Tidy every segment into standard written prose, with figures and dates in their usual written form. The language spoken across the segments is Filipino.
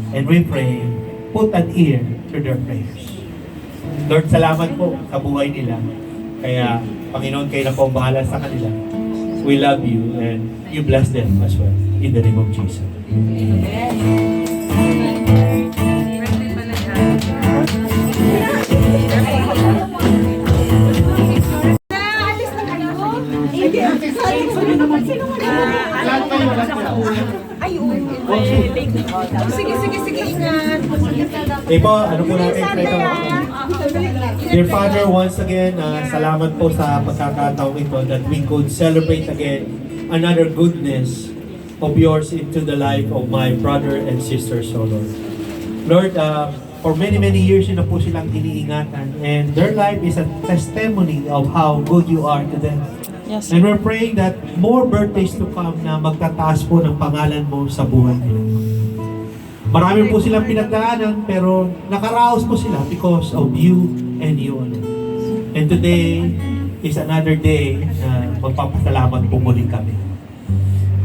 And we pray, put an ear to their prayers. Lord, salamat po sa buhay nila. Kaya, Panginoon, kayo na po ang bahala sa kanila. We love you and you bless them as well. In the name of Jesus. Sige, ingat. Po, ano po natin? Dear Father, once again, salamat po sa pagkakataong ito that we could celebrate again another goodness of yours into the life of my brother and sister, so Lord. Lord, for many years na po silang iniingatan and their life is a testimony of how good you are to them. Yes. And we're praying that more birthdays to come na magtataas po ng pangalan mo sa buhay nila. Marami po silang pinagdaanan pero nakaraos po sila because of you and you alone. And today is another day na magpapasalamat po muli kami.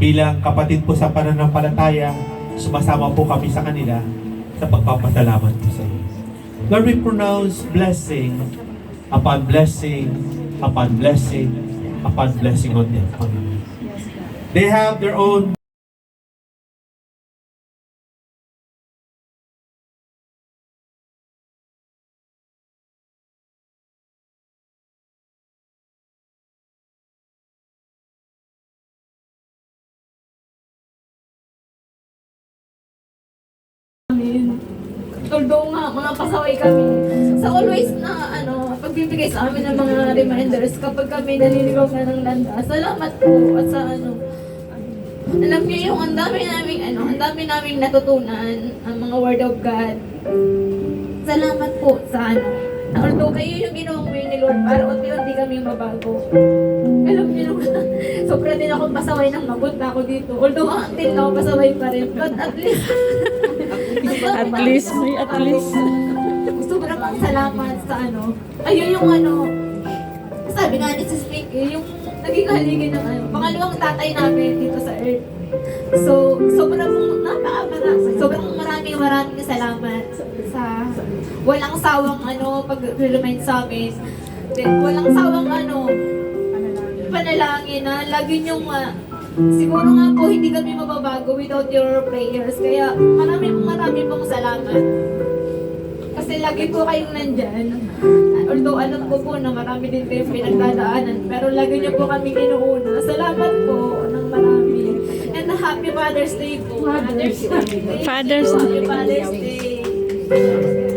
Bilang kapatid po sa pananampalataya, sumasama po kami sa kanila sa pagpapasalamat po sa iyo. Lord, we pronounce blessing upon blessing upon blessing upon blessing on them. They have their own Although nga, mga pasaway kami. Sa always na, pagbibigay sa amin ng mga reminders kapag kami naliligaw na ng landa. Salamat po at sa alam niyo yung ang dami naming natutunan ang mga word of God. Salamat po sa although kayo yung ginawang way ni Lord para unti-unti kami mabago. Alam niyo naman, sobra din ako pasaway ng magunta ako dito. Although until now, pasaway pa rin. But at least, At least. sobrang salamat sa ayun yung sabi nga ni Sis Pinky, yung naging haligi ng pangalawang tatay namin dito sa Earth. So, sobrang maraming salamat sa walang sawang pag-remind sa amin. Then, walang sawang panalangin na lagi niyong siguro nga po hindi kami mababago without your prayers. Kaya marami pong salamat. Kasi lagi po kayong nandyan. Although alam ko po na marami din kayong pinagdadaanan, pero lagi niyo po kami inuuna. Salamat po ng marami. And Happy Father's Day po. Father's Day. Happy Father's Day.